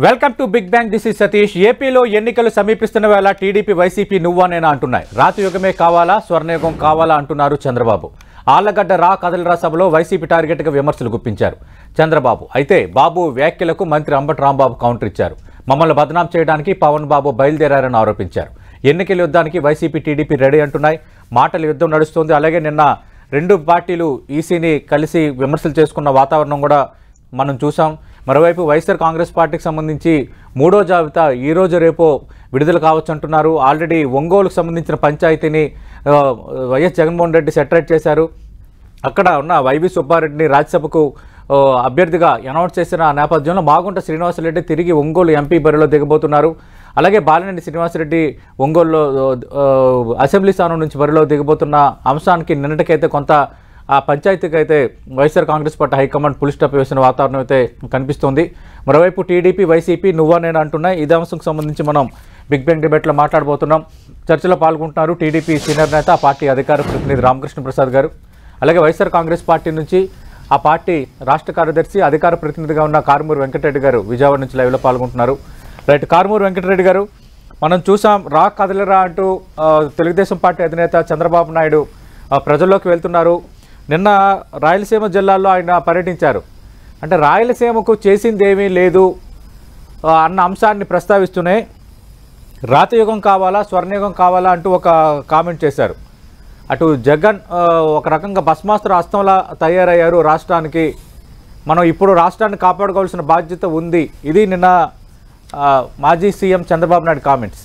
Welcome to big bang. This is Satish. ఏపీలో ఎన్నికలు సమీపిస్తున్న వేళ టీడీపీ వైసీపీ నువ్వానేనా అంటున్నాయి. రాతయుగమే కావాలా, స్వర్ణయుగం కావాలా అంటున్నారు చంద్రబాబు. ఆళ్లగడ్డ రా కదలరా సభలో వైసీపీ టార్గెట్గా విమర్శలు గుప్పించారు చంద్రబాబు. అయితే బాబు వ్యాఖ్యలకు మంత్రి అంబటి రాంబాబు కౌంటర్ ఇచ్చారు. మమ్మల్ని బదనాం చేయడానికి పవన్ బాబు బయలుదేరారని ఆరోపించారు. ఎన్నికల యుద్ధానికి వైసీపీ టీడీపీ రెడీ అంటున్నాయి. మాటల యుద్ధం నడుస్తోంది. అలాగే నిన్న రెండు పార్టీలు ఈసీని కలిసి విమర్శలు చేసుకున్న వాతావరణం కూడా మనం చూసాం. మరోవైపు వైఎస్ఆర్ కాంగ్రెస్ పార్టీకి సంబంధించి మూడో జాబితా ఈ రోజు రేపో విడుదల కావచ్చు అంటున్నారు. ఆల్రెడీ ఒంగోలుకు సంబంధించిన పంచాయతీని వైఎస్ జగన్మోహన్ రెడ్డి సెటరేట్ చేశారు. అక్కడ ఉన్న వైవి సుబ్బారెడ్డిని రాజ్యసభకు అభ్యర్థిగా అనౌన్స్ చేసిన నేపథ్యంలో మాగుంట శ్రీనివాసరెడ్డి తిరిగి ఒంగోలు ఎంపీ బరిలో దిగబోతున్నారు. అలాగే బాలినేని శ్రీనివాసరెడ్డి ఒంగోలులో అసెంబ్లీ స్థానం నుంచి బరిలో దిగబోతున్న అంశానికి నిన్నటికైతే కొంత ఆ పంచాయతీకి అయితే వైఎస్ఆర్ కాంగ్రెస్ పార్టీ హైకమాండ్ పులి స్టాప్ వేసిన వాతావరణం అయితే కనిపిస్తుంది. మరోవైపు టీడీపీ వైసీపీ నువ్వానేనా అంటున్నాయి. ఇదే అంశంకు సంబంధించి మనం బిగ్ బ్యాంగ్ డిబేట్లో మాట్లాడబోతున్నాం. చర్చలో పాల్గొంటున్నారు టీడీపీ సీనియర్ నేత, ఆ పార్టీ అధికార ప్రతినిధి రామకృష్ణ ప్రసాద్ గారు. అలాగే వైఎస్ఆర్ కాంగ్రెస్ పార్టీ నుంచి ఆ పార్టీ రాష్ట్ర కార్యదర్శి, అధికార ప్రతినిధిగా ఉన్న కారుమూరి వెంకటరెడ్డి గారు విజయవాడ నుంచి లైవ్లో పాల్గొంటున్నారు. రైట్, కారుమూరి వెంకటరెడ్డి గారు, మనం చూసాం రా కదలరా అంటూ తెలుగుదేశం పార్టీ అధినేత చంద్రబాబు నాయుడు ప్రజల్లోకి వెళ్తున్నారు. నిన్న రాయలసీమ జిల్లాల్లో ఆయన పర్యటించారు. అంటే రాయలసీమకు చేసిందేమీ లేదు అన్న అంశాన్ని ప్రస్తావిస్తూనే రాతయుగం కావాలా, స్వర్ణయుగం కావాలా అంటూ ఒక కామెంట్ చేశారు. అటు జగన్ ఒక రకంగా భస్మాస్త్ర హస్తంలా తయారయ్యారు రాష్ట్రానికి. మనం ఇప్పుడు రాష్ట్రాన్ని కాపాడుకోవాల్సిన బాధ్యత ఉంది. ఇది నిన్న మాజీ సీఎం చంద్రబాబు నాయుడు కామెంట్స్.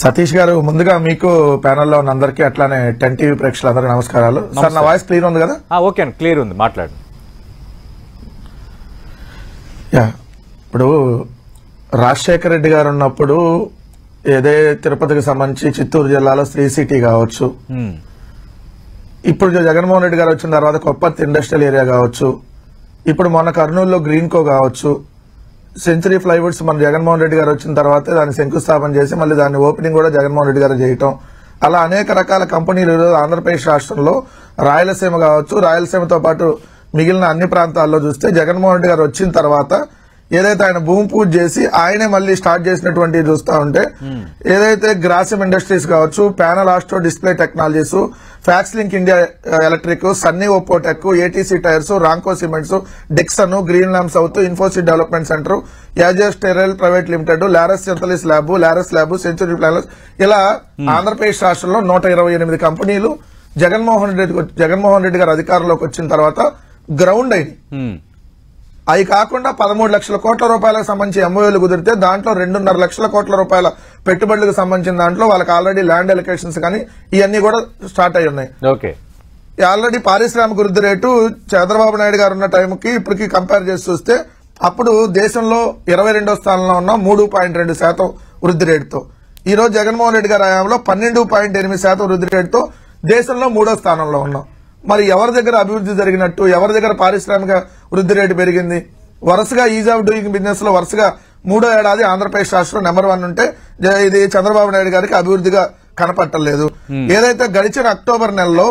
సతీష్ గారు, ముందుగా మీకు ప్యానెల్లో ఉన్న అందరికీ అట్లానే 10 టీవీ ప్రేక్షకులందరికీ నమస్కారాలు. సార్, నా వాయిస్ క్లియర్ ఉంది కదా? ఓకే అండి, క్లియర్ ఉంది, మాట్లాడండి. ఇప్పుడు రాజశేఖర రెడ్డి గారు ఉన్నప్పుడు ఏదే తిరుపతికి సంబంధించి చిత్తూరు జిల్లాలో శ్రీ సిటీ కావచ్చు, ఇప్పుడు జగన్మోహన్ రెడ్డి గారు వచ్చిన తర్వాత కొప్పర్తి ఇండస్ట్రియల్ ఏరియా కావచ్చు, ఇప్పుడు మొన్న కర్నూలులో గ్రీన్కో కావచ్చు, సెంచరీ ప్లైవుడ్స్ మన జగన్మోహన్ రెడ్డి గారు వచ్చిన తర్వాత దాన్ని శంకుస్థాపన చేసి మళ్ళీ దాన్ని ఓపెనింగ్ కూడా జగన్మోహన్ రెడ్డి గారు చేయటం, అలా అనేక రకాల కంపెనీలు ఆంధ్రప్రదేశ్ రాష్ట్రంలో రాయలసీమ కావచ్చు, రాయలసీమతో పాటు మిగిలిన అన్ని ప్రాంతాల్లో చూస్తే జగన్మోహన్ రెడ్డి గారు వచ్చిన తర్వాత ఏదైతే ఆయన భూమి పూజ చేసి ఆయనే మళ్ళీ స్టార్ట్ చేసినటువంటి చూస్తా ఉంటే ఏదైతే గ్రాసిమ్ ఇండస్ట్రీస్ కావచ్చు, Panel Astro Display Technologies, Fax Link India Electric, Sunny Opotech, ATC Tires, Ramco Cements, Dixon, Green Land South, Infosys Development Centre, యాజర్ sterile private limited, Laurus synthesis lab, Laurus lab, century planners, ఇలా ఆంధ్రప్రదేశ్ రాష్ట్రంలో 128 కంపెనీలు జగన్మోహన్ రెడ్డి గారు అధికారంలోకి వచ్చిన తర్వాత గ్రౌండ్ అయింది. అవి కాకుండా 13 లక్షల కోట్ల రూపాయలకు సంబంధించి ఎంఓయూలు కుదిరితే దాంట్లో 2.5 లక్షల కోట్ల రూపాయల పెట్టుబడులకు సంబంధించిన దాంట్లో వాళ్ళకి ఆల్రెడీ ల్యాండ్ ఎలొకేషన్స్ కానీ ఇవన్నీ కూడా స్టార్ట్ అయి ఉన్నాయి. ఆల్రెడీ పారిశ్రామిక వృద్ధి రేటు చంద్రబాబు నాయుడు గారు ఉన్న టైంకి ఇప్పటికి కంపేర్ చేసి చూస్తే అప్పుడు దేశంలో 22వ స్థానంలో ఉన్న 3.2% వృద్ధి రేటుతో, ఈ రోజు జగన్మోహన్ రెడ్డి గారి హయాంలో 12.8% వృద్ధి రేటుతో దేశంలో 3వ స్థానంలో ఉన్నాం. మరి ఎవరి దగ్గర అభివృద్ధి జరిగినట్టు, ఎవరి దగ్గర పారిశ్రామిక వృద్ధి రేటు పెరిగింది? వరుసగా ఈజ్ ఆఫ్ డూయింగ్ బిజినెస్ లో వరుసగా 3వ ఏడాది ఆంధ్రప్రదేశ్ రాష్ట్రం నెంబర్ 1 ఉంటే ఇది చంద్రబాబు నాయుడు గారికి అభివృద్ధిగా కనపట్టలేదు. ఏదైతే గడిచిన అక్టోబర్ నెలలో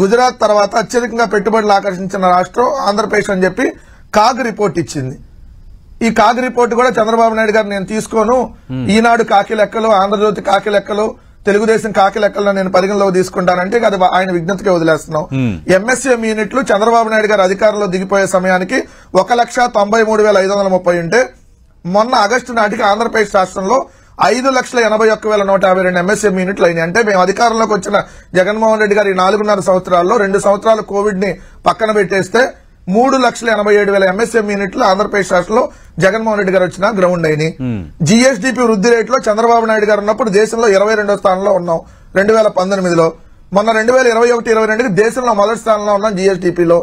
గుజరాత్ తర్వాత అత్యధికంగా పెట్టుబడులు ఆకర్షించిన రాష్ట్రం ఆంధ్రప్రదేశ్ అని చెప్పి కాగ్ రిపోర్ట్ ఇచ్చింది. ఈ కాగ్ రిపోర్ట్ కూడా చంద్రబాబు నాయుడు గారు నేను తీసుకోను, ఈనాడు కాకి లెక్కలు, ఆంధ్రజ్యోతి కాకి లెక్కలు, తెలుగుదేశం కాకి లెక్కల్లో నేను పరిగణలోకి తీసుకుంటానంటే అది ఆయన విజ్ఞతకే వదిలేస్తున్నాం. ఎంఎస్ఎం యూనిట్లు చంద్రబాబు నాయుడు గారు అధికారంలో దిగిపోయే సమయానికి 1,93,530 ఉంటే మొన్న ఆగస్టు నాటికి ఆంధ్రప్రదేశ్ రాష్ట్రంలో 5,81,152 ఎంఎస్ఎం యూనిట్లు అయినాయి. అంటే మేము అధికారంలోకి వచ్చిన జగన్మోహన్ రెడ్డి గారి 4.5 సంవత్సరాల్లో 2 సంవత్సరాలు కోవిడ్ ని పక్కన పెట్టేస్తే 3,87,000 ఎంఎస్ఎం యూనిట్లు ఆంధ్రప్రదేశ్ రాష్ట్రంలో జగన్మోహన్ రెడ్డి గారు వచ్చిన గ్రౌండ్ అయినాయి. జీఎస్డీపీ వృద్ధి రేట్లో చంద్రబాబు నాయుడు గారు ఉన్నప్పుడు దేశంలో 22వ స్థానంలో ఉన్నాం 2019లో. మొన్న 2021-22కి దేశంలో మొదటి స్థానంలో ఉన్నాం జీఎస్డీపీలో.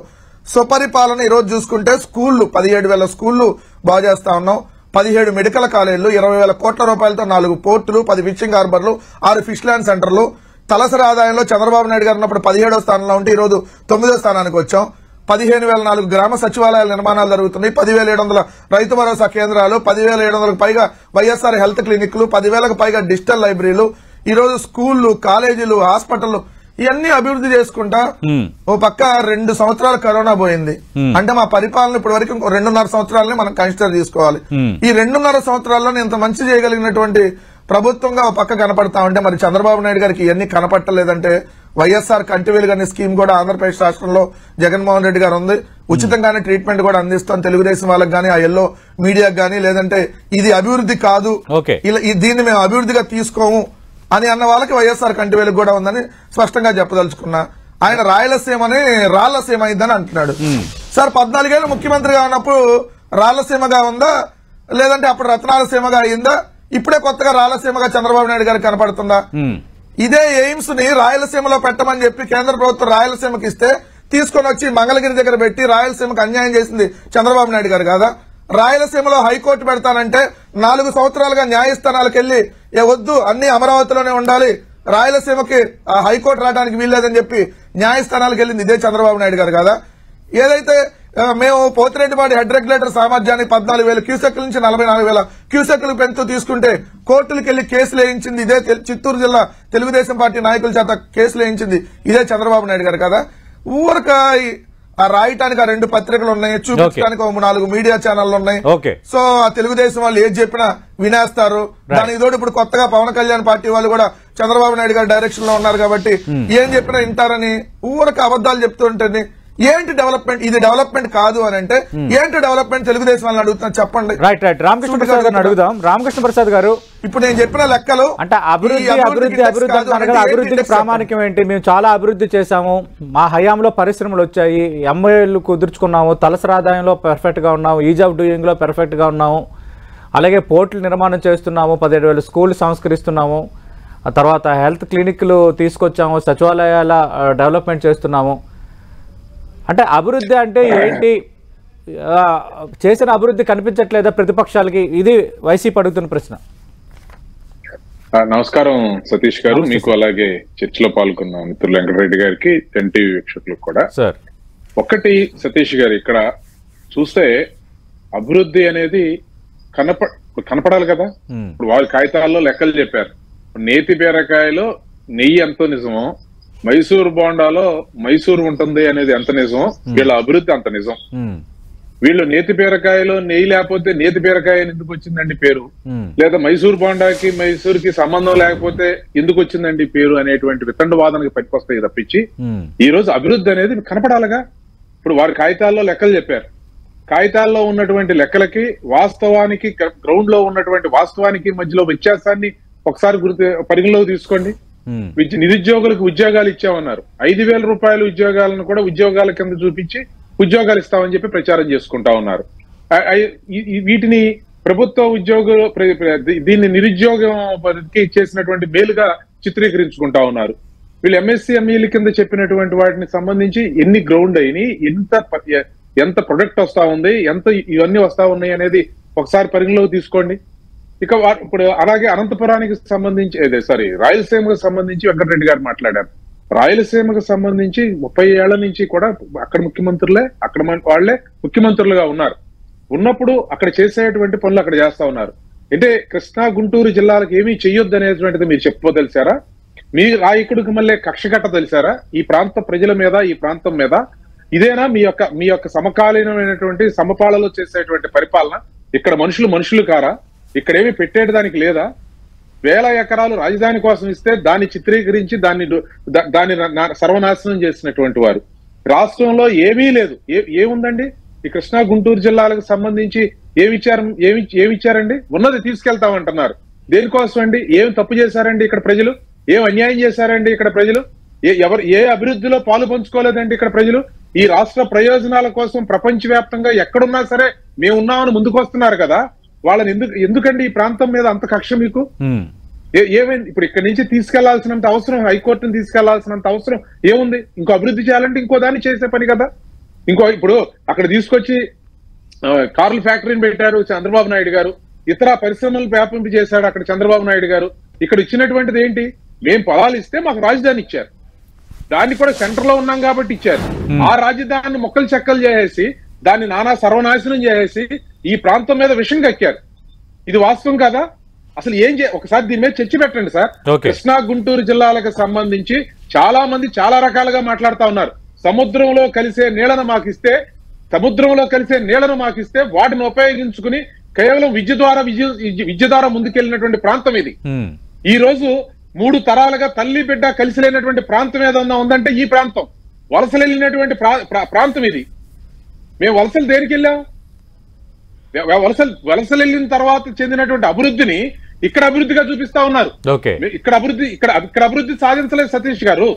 సుపరిపాలన ఈ రోజు చూసుకుంటే స్కూళ్లు 17,000 స్కూళ్లు బాగు చేస్తా ఉన్నాం, 17 మెడికల్ కాలేజీలు, 20,000 కోట్ల రూపాయలతో 4 పోర్టులు, 10 ఫిషింగ్ హార్బర్లు, 6 ఫిష్ ల్యాండ్ సెంటర్లు. తలసరి ఆదాయంలో చంద్రబాబు నాయుడు గారు ఉన్నప్పుడు 17వ స్థానంలో ఉంటే ఈ రోజు 9వ స్థానానికి వచ్చాం. 15,004 గ్రామ సచివాలయాల నిర్మాణాలు జరుగుతున్నాయి, 10,700 రైతు భరోసా కేంద్రాలు, 10,700కు పైగా వైఎస్ఆర్ హెల్త్ క్లినిక్లు, 10,000కు పైగా డిజిటల్ లైబ్రరీలు, ఈ రోజు స్కూళ్లు, కాలేజీలు, హాస్పిటళ్లు, ఇవన్నీ అభివృద్ధి చేసుకుంటా ఓ పక్క 2 సంవత్సరాలు కరోనా పోయింది అంటే మా పరిపాలన ఇప్పటి వరకు 2.5 సంవత్సరాలని మనం కన్సిడర్ చేసుకోవాలి. ఈ 2.5 సంవత్సరాల్లో ఇంత మంచి చేయగలిగినటువంటి ప్రభుత్వంగా ఒక పక్క కనపడతా ఉంటే మరి చంద్రబాబు నాయుడు గారికి ఇవన్నీ కనపట్టలేదంటే వైఎస్ఆర్ కంటివేలు గాని స్కీమ్ కూడా ఆంధ్రప్రదేశ్ రాష్ట్రంలో జగన్మోహన్ రెడ్డి గారు ఉంది. ఉచితంగానే ట్రీట్మెంట్ కూడా అందిస్తాం తెలుగుదేశం వాళ్ళకి గానీ ఆ ఎల్లో మీడియాకి గానీ, లేదంటే ఇది అభివృద్ధి కాదు దీన్ని మేము అభివృద్ధిగా తీసుకోము అని అన్న వాళ్ళకి వైఎస్ఆర్ కంటివేలకు కూడా ఉందని స్పష్టంగా చెప్పదలుచుకున్నా. ఆయన రాయలసీమని రాళ్లసీమ అయిందని అంటున్నాడు. సార్ 14 ఏళ్ళు ముఖ్యమంత్రిగా ఉన్నప్పుడు రాళ్లసీమగా ఉందా లేదంటే అప్పుడు రత్నాలసీమగా అయిందా? ఇప్పుడే కొత్తగా రాయలసీమగా చంద్రబాబు నాయుడు గారికి కనపడుతుందా? ఇదే ఎయిమ్స్ ని రాయలసీమలో పెట్టమని చెప్పి కేంద్ర ప్రభుత్వం రాయలసీమకి ఇస్తే తీసుకొని వచ్చి మంగళగిరి దగ్గర పెట్టి రాయలసీమకు అన్యాయం చేసింది చంద్రబాబు నాయుడు గారు కాదా? రాయలసీమలో హైకోర్టు పెడతానంటే 4 సంవత్సరాలుగా న్యాయస్థానాలకు వెళ్లి వద్దు అన్ని అమరావతిలోనే ఉండాలి, రాయలసీమకి హైకోర్టు రావడానికి వీల్లేదని చెప్పి న్యాయస్థానాలకు వెళ్లింది ఇదే చంద్రబాబు నాయుడు గారు కాదా? ఏదైతే మేము పోతిరెడ్డిపాటి హెడ్ రెగ్యులేటర్ సామర్థ్యాన్ని 14,000 క్యూసెక్ల నుంచి 44,000 క్యూసెక్లు పెంచుతూ తీసుకుంటే కోర్టులకు వెళ్లి కేసులు వేయించింది ఇదే చిత్తూరు జిల్లా తెలుగుదేశం పార్టీ నాయకుల చేత కేసులు వేయించింది ఇదే చంద్రబాబు నాయుడు గారు కదా? ఊరక రాయటానికి 2 పత్రికలు ఉన్నాయి, చూపించడానికి 4 మీడియా ఛానళ్లు ఉన్నాయి. సో ఆ తెలుగుదేశం వాళ్ళు ఏది చెప్పినా వినేస్తారు. దానికి తోడు ఇప్పుడు కొత్తగా పవన్ కళ్యాణ్ పార్టీ వాళ్ళు కూడా చంద్రబాబు నాయుడు గారి డైరెక్షన్ లో ఉన్నారు కాబట్టి ఏం చెప్పినా వింటారని ఊరక అబద్దాలు చెప్తుంటే ఏంటి డెవలప్మెంట్? ఇది డెవలప్మెంట్ కాదు అని అంటే ఏంటి డెవలప్మెంట్? తెలుగుదేశం వాళ్ళని అడుగుతున్నా చెప్పండి. రైట్ రామకృష్ణ ప్రసాద్ గారిని అడుగుదాం. రామకృష్ణ ప్రసాద్ గారు, ఇప్పుడు నేను చెప్పిన లెక్కలు అంటే అభివృద్ధికి ప్రామాణికం ఏంటి? మేము చాలా అభివృద్ధి చేశాము, మా హయాంలో పరిశ్రమలు వచ్చాయి, ఎంఓఏలు కుదుర్చుకున్నాము, తలసరి ఆదాయంలో పర్ఫెక్ట్ గా ఉన్నాము, ఈజ్ ఆఫ్ డూయింగ్ లో పర్ఫెక్ట్ గా ఉన్నాము, అలాగే పోర్టులు నిర్మాణం చేస్తున్నాము, 17,000 స్కూళ్లు సంస్కరిస్తున్నాము, ఆ తర్వాత హెల్త్ క్లినిక్లు తీసుకొచ్చాము, సచివాలయాల డెవలప్మెంట్ చేస్తున్నాము. అంటే అభివృద్ధి అంటే ఏంటి? చేసిన అభివృద్ధి కనిపించట్లేదా ప్రతిపక్షాలకి? ఇది వైసీపీ అడుగుతున్న ప్రశ్న. నమస్కారం సతీష్ గారు, మీకు అలాగే చర్చలో పాల్గొన్న మిత్రులు వెంకటరెడ్డి గారికి, ఎన్టీవీ వీక్షకులకు కూడా. సార్ ఒకటి సతీష్ గారు, ఇక్కడ చూస్తే అభివృద్ధి అనేది కనపడాలి కదా. ఇప్పుడు వాళ్ళ కాగితాల్లో లెక్కలు చెప్పారు. నేతి బీరకాయలో నెయ్యి ఎంతో నిజమో, మైసూర్ బోండాలో మైసూర్ ఉంటుంది అనేది ఎంత నిజం, వీళ్ళ అభివృద్ధి అంత నిజం. వీళ్ళు నేతి బీరకాయలో నెయ్యి లేకపోతే నేతి బీరకాయ ఎందుకు వచ్చిందండి పేరు, లేదా మైసూర్ బోండాకి మైసూర్ కి సంబంధం లేకపోతే ఎందుకు వచ్చిందండి పేరు అనేటువంటి వితండవాదనకి పనికొస్తాయి తప్పించి ఈ రోజు అభివృద్ధి అనేది కనపడాలిగా. ఇప్పుడు వారి కాగితాల్లో లెక్కలు చెప్పారు. కాగితాల్లో ఉన్నటువంటి లెక్కలకి వాస్తవానికి గ్రౌండ్ లో ఉన్నటువంటి వాస్తవానికి మధ్యలో వ్యత్యాసాన్ని ఒకసారి పరిగణలోకి తీసుకోండి. నిరుద్యోగులకు ఉద్యోగాలు ఇచ్చామన్నారు. 5,000 రూపాయల ఉద్యోగాలను కూడా ఉద్యోగాల కింద చూపించి ఉద్యోగాలు ఇస్తామని చెప్పి ప్రచారం చేసుకుంటా ఉన్నారు. వీటిని ప్రభుత్వ ఉద్యోగులు దీన్ని నిరుద్యోగంకి చేసినటువంటి మేలుగా చిత్రీకరించుకుంటా ఉన్నారు. వీళ్ళు ఎంఎస్సీ ఎంఈల కింద చెప్పినటువంటి వాటిని సంబంధించి ఎన్ని గ్రౌండ్ అయినాయి, ఎంత ప్రొడక్ట్ వస్తా ఉంది, ఎంత ఇవన్నీ వస్తా ఉన్నాయి అనేది ఒకసారి పరిగణలోకి తీసుకోండి. ఇక ఇప్పుడు అలాగే అనంతపురానికి సంబంధించి రాయలసీమకు సంబంధించి వెంకటరెడ్డి గారు మాట్లాడారు. రాయలసీమకు సంబంధించి 30 ఏళ్ల నుంచి కూడా అక్కడ వాళ్లే ముఖ్యమంత్రులుగా ఉన్నప్పుడు అక్కడ చేసేటువంటి పనులు అక్కడ చేస్తా ఉన్నారు. అంటే కృష్ణా గుంటూరు జిల్లాలకు ఏమీ చెయ్యొద్దు అనేటువంటిది మీరు చెప్పుకోదలిసారా? మీ నాయకుడికి మళ్ళీ కక్ష కట్ట తెలిసారా ఈ ప్రాంత ప్రజల మీద, ఈ ప్రాంతం మీద? ఇదేనా మీ యొక్క సమకాలీనమైనటువంటి సమపాలలో చేసేటువంటి పరిపాలన? ఇక్కడ మనుషులు కారా? ఇక్కడేమి పెట్టేయడానికి లేదా? 1000 ఎకరాలు రాజధాని కోసం ఇస్తే దాన్ని చిత్రీకరించి దాన్ని సర్వనాశనం చేసినటువంటి వారు. రాష్ట్రంలో ఏమీ లేదు. ఏముందండి? ఈ కృష్ణా గుంటూరు జిల్లాలకు సంబంధించి ఏమిచ్చారండి? ఉన్నది తీసుకెళ్తామంటున్నారు. దేనికోసం అండి? ఏం తప్పు చేశారండి ఇక్కడ ప్రజలు? ఏం అన్యాయం చేశారండి ఇక్కడ ప్రజలు? ఏ అభివృద్ధిలో పాలు పంచుకోలేదండి ఇక్కడ ప్రజలు? ఈ రాష్ట్ర ప్రయోజనాల కోసం ప్రపంచవ్యాప్తంగా ఎక్కడున్నా సరే మేమున్నామని ముందుకు వస్తున్నారు కదా. వాళ్ళని ఎందుకండి ఈ ప్రాంతం మీద అంత కక్ష మీకు? ఏమైంది? ఇప్పుడు ఇక్కడ నుంచి తీసుకెళ్లాల్సినంత అవసరం, హైకోర్టును తీసుకెళ్లాల్సినంత అవసరం ఏముంది? ఇంకో అభివృద్ధి చేయాలంటే ఇంకో దాన్ని చేసే పని కదా. ఇప్పుడు అక్కడ తీసుకొచ్చి కార్ల ఫ్యాక్టరీని పెట్టారు చంద్రబాబు నాయుడు గారు, ఇతర పరిశ్రమలు వ్యాపింపు చేశాడు అక్కడ చంద్రబాబు నాయుడు గారు. ఇక్కడ ఇచ్చినటువంటిది ఏంటి? మేము పొలాలు ఇస్తే మాకు రాజధాని ఇచ్చారు, దాన్ని కూడా సెంటర్ లో ఉన్నాం కాబట్టి ఇచ్చారు. ఆ రాజధానిని మొక్కలు చెక్కలు చేసేసి దాన్ని నానా సర్వనాశనం చేసేసి ఈ ప్రాంతం మీద విషం కక్కారు. ఇది వాస్తవం కదా? అసలు ఒకసారి దీని మీద చర్చ పెట్టండి సార్. కృష్ణా గుంటూరు జిల్లాలకు సంబంధించి చాలా మంది చాలా రకాలుగా మాట్లాడుతా ఉన్నారు. సముద్రంలో కలిసే నీళ్లను మాకిస్తే వాటిని ఉపయోగించుకుని కేవలం విద్య ద్వారా ముందుకెళ్ళినటువంటి ప్రాంతం ఇది. ఈ రోజు 3 తరాలుగా తల్లి బిడ్డ కలిసి లేనటువంటి ప్రాంతం ఏదన్నా ఉందంటే ఈ ప్రాంతం. వలసలు వెళ్ళినటువంటి ప్రాంతం ఇది. మేము వలసలు దేనికి వెళ్ళాం? వలసలు వెళ్ళిన తర్వాత చెందినటువంటి అభివృద్ధిని ఇక్కడ అభివృద్ధిగా చూపిస్తా ఉన్నారు. ఇక్కడ అభివృద్ధి సాధించలేదు సతీష్ గారు.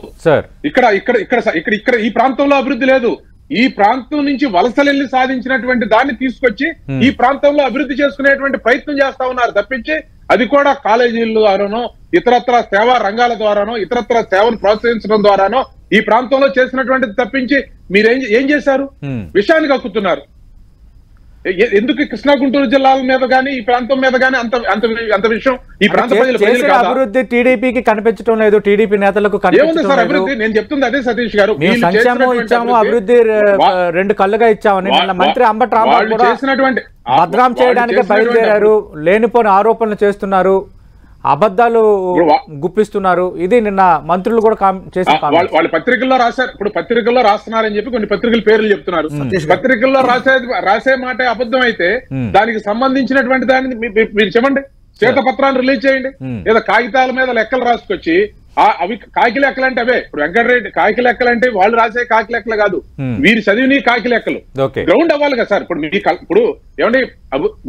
ఇక్కడ ఈ ప్రాంతంలో అభివృద్ధి లేదు. ఈ ప్రాంతం నుంచి వలసలెళ్లి సాధించినటువంటి దాన్ని తీసుకొచ్చి ఈ ప్రాంతంలో అభివృద్ధి చేసుకునేటువంటి ప్రయత్నం చేస్తా ఉన్నారు తప్పించి, అది కూడా కాలేజీల ద్వారానో ఇతరత్ర సేవా రంగాల ద్వారానో ఇతరత్ర సేవను ప్రోత్సహించడం ద్వారానో ఈ ప్రాంతంలో చేసినటువంటిది తప్పించి మీరేం చేశారు? విషయాన్ని కక్కుతున్నారు. ఎందుకు కృష్ణా గుంటూరు జిల్లాల మీద గానీ ఈ ప్రాంతం మీద గానీ అంత విషయం ఈ ప్రాంత ప్రజలు అభివృద్ధి టీడీపీకి కనిపించడం లేదు, టీడీపీ నేతలకు ఏముంది సార్ అభివృద్ధి? నేను చెప్తుంది అదే సతీష్ గారు, ఇచ్చాము అభివృద్ధి 2 కళ్ళుగా ఇచ్చామని మంత్రి అంబటి రాంబాబు చేసినటువంటి బద్నాం చేయడానికి బయలుదేరారు. లేనిపోని ఆరోపణలు చేస్తున్నారు, అబద్ధాలు గుప్పిస్తున్నారు. ఇది నిన్న మంత్రులు కూడా వాళ్ళ పత్రికల్లో రాశారు. ఇప్పుడు పత్రికల్లో రాస్తున్నారని చెప్పి కొన్ని పత్రికల పేర్లు చెప్తున్నారు. పత్రికల్లో రాసే మాట అబద్ధం అయితే దానికి సంబంధించినటువంటి దాన్ని మీరు చెప్పండి, శ్వేతపత్రాన్ని రిలీజ్ చేయండి. లేదా కాగితాల మీద లెక్కలు రాసుకొచ్చి అవి కాకి లెక్కలు అంటే అవే. ఇప్పుడు వెంకటరెడ్డి కాకి లెక్కలు అంటే వాళ్ళు రాసే కాకి లెక్కలు కాదు, వీరు చదివిన కాకి లెక్కలు. గ్రౌండ్ అవ్వాలి కదా సార్. ఇప్పుడు ఏమంటే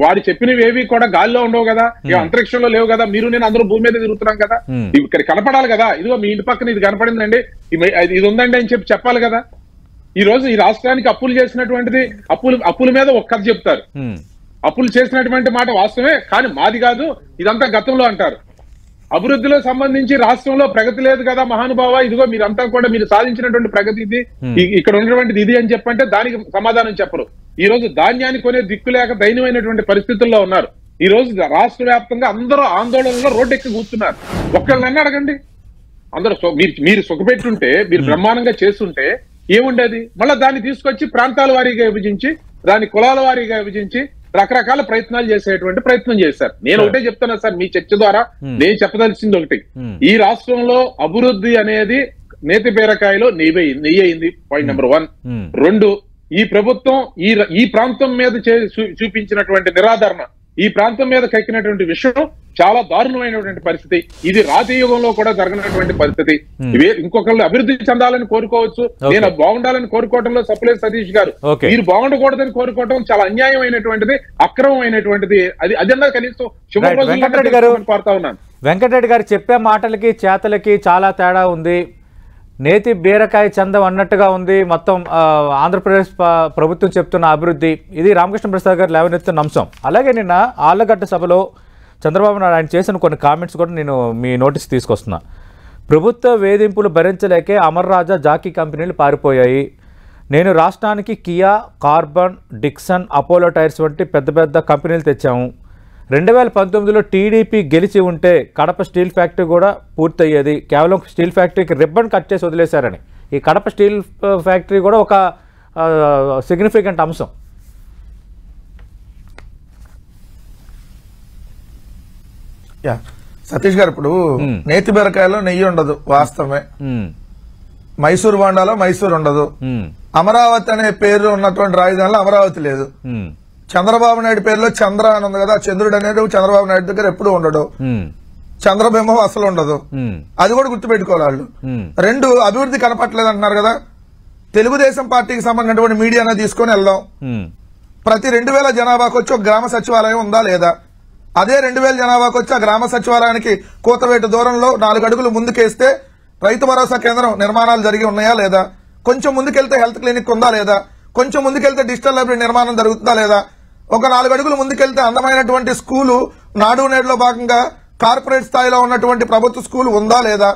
వారు చెప్పినవి ఏవి కూడా గాలిలో ఉండవు కదా, అంతరిక్షంలో లేవు కదా. మీరు నేను అందరూ భూమి మీద తిరుగుతున్నాం కదా, ఇక్కడ కనపడాలి కదా. ఇదిగో మీ ఇంటి పక్కన ఇది కనపడిందండి, ఇది ఉందండి అని చెప్పాలి కదా. ఈ రోజు ఈ రాష్ట్రానికి అప్పులు చేసినటువంటిది అప్పుల మీద ఒక కథ చెప్తారు. అప్పులు చేసినటువంటి మాట వాస్తవమే, కానీ మాది కాదు ఇదంతా గతంలో అంటారు. అభివృద్ధిలో సంబంధించి రాష్ట్రంలో ప్రగతి లేదు కదా మహానుభావ, ఇదిగో మీరంతా కూడా మీరు సాధించినటువంటి ప్రగతి ఇది, ఇక్కడ ఉన్నటువంటిది ఇది అని చెప్పంటే దానికి సమాధానం చెప్పరు. ఈ రోజు ధాన్యాన్ని కొనే దిక్కు లేక దయనీయమైనటువంటి పరిస్థితుల్లో ఉన్నారు. ఈ రోజు రాష్ట్ర వ్యాప్తంగా అందరూ ఆందోళనలో రోడ్డెక్కి కూర్చున్నారు. ఒక్కళ్ళని అడగండి, అందరూ మీరు సుఖపెట్టుంటే, మీరు బ్రహ్మాండంగా చేస్తుంటే ఏముండేది? మళ్ళీ దాన్ని తీసుకొచ్చి ప్రాంతాల వారీగా విభజించి, దాన్ని కులాల వారీగా విభజించి రకరకాల ప్రయత్నాలు చేసేటువంటి ప్రయత్నం చేశారు. నేను ఒకటే చెప్తున్నా సార్, మీ చర్చ ద్వారా నేను చెప్పదలిసింది ఒకటి, ఈ రాష్ట్రంలో అభివృద్ధి అనేది నేతి బీరకాయలో నెయ్యి అయింది. Point number 1. 2, ఈ ప్రభుత్వం ఈ ప్రాంతం మీద చూపించినటువంటి నిరాదరణ, ఈ ప్రాంతం మీద కక్కినటువంటి విషయం చాలా దారుణమైనటువంటి పరిస్థితి. ఇది రాతి యుగంలో కూడా జరగనటువంటి పరిస్థితి. ఇంకొకళ్ళు అభివృద్ధి చెందాలని కోరుకోవచ్చు, నేను బాగుండాలని కోరుకోవడంలో సప్లై సతీష్ గారు మీరు బాగుండకూడదని కోరుకోవడం చాలా అన్యాయమైనటువంటిది, అక్రమమైనటువంటిది. అదన్నా కనీసం కోరుతా ఉన్నాను. వెంకటరెడ్డి గారు చెప్పే మాటలకి చేతలకి చాలా తేడా ఉంది. నేతి బీరకాయ చందం అన్నట్టుగా ఉంది మొత్తం ఆంధ్రప్రదేశ్ ప్రభుత్వం చెప్తున్న అభివృద్ధి. ఇది రామకృష్ణ ప్రసాద్ గారు లేవనెత్తున్న అంశం. అలాగే నిన్న ఆళ్లగడ్డ సభలో చంద్రబాబు నాయుడు ఆయన చేసిన కొన్ని కామెంట్స్ కూడా నేను మీ నోటీస్ తీసుకొస్తున్నా. ప్రభుత్వ వేధింపులు భరించలేకే అమర్ రాజా జాకీ కంపెనీలు పారిపోయాయి. నేను రాష్ట్రానికి Kia, carbon, Dixon, Apollo tyres వంటి పెద్ద పెద్ద కంపెనీలు తెచ్చాము. 2019లో టీడీపీ గెలిచి ఉంటే కడప స్టీల్ ఫ్యాక్టరీ కూడా పూర్తయ్యేది. కేవలం స్టీల్ ఫ్యాక్టరీకి రిబ్బన్ కట్ చేసి వదిలేశారని. ఈ కడప స్టీల్ ఫ్యాక్టరీ కూడా ఒక సిగ్నిఫికెంట్ అంశం. సతీష్ గారు, ఇప్పుడు నేతి బీరకాయలో నెయ్యి ఉండదు వాస్తవమే, మైసూర్ బాండాలో మైసూర్ ఉండదు, అమరావతి అనే పేరు ఉన్నటువంటి రాజధానిలో అమరావతి లేదు, చంద్రబాబు నాయుడు పేరులో చంద్ర అని ఉంది కదా, చంద్రుడు అనేది చంద్రబాబు నాయుడు దగ్గర ఎప్పుడు ఉండడు, చంద్రబింబం అసలు ఉండదు. అది కూడా గుర్తుపెట్టుకోవాలి వాళ్ళు. 2, అభివృద్ధి కనపట్లేదు అంటున్నారు కదా. తెలుగుదేశం పార్టీకి సంబంధించినటువంటి మీడియాను తీసుకొని వెళ్దాం. ప్రతి 2000 జనాభాకు వచ్చి ఒక గ్రామ సచివాలయం ఉందా లేదా? అదే 2000 జనాభాకు వచ్చి ఆ గ్రామ సచివాలయానికి కూతవేటు దూరంలో 4 అడుగులు ముందుకేస్తే రైతు భరోసా కేంద్రం నిర్మాణాలు జరిగి ఉన్నాయా లేదా? కొంచెం ముందుకెళ్తే హెల్త్ క్లినిక్ ఉందా లేదా? కొంచెం ముందుకెళ్తే డిజిటల్ లైబ్రరీ నిర్మాణం జరుగుతుందా లేదా? ఒక 4 అడుగులు ముందుకెళ్తే అందమైనటువంటి స్కూలు నాడు నేడులో భాగంగా కార్పొరేట్ స్థాయిలో ఉన్నటువంటి ప్రభుత్వ స్కూల్ ఉందా లేదా?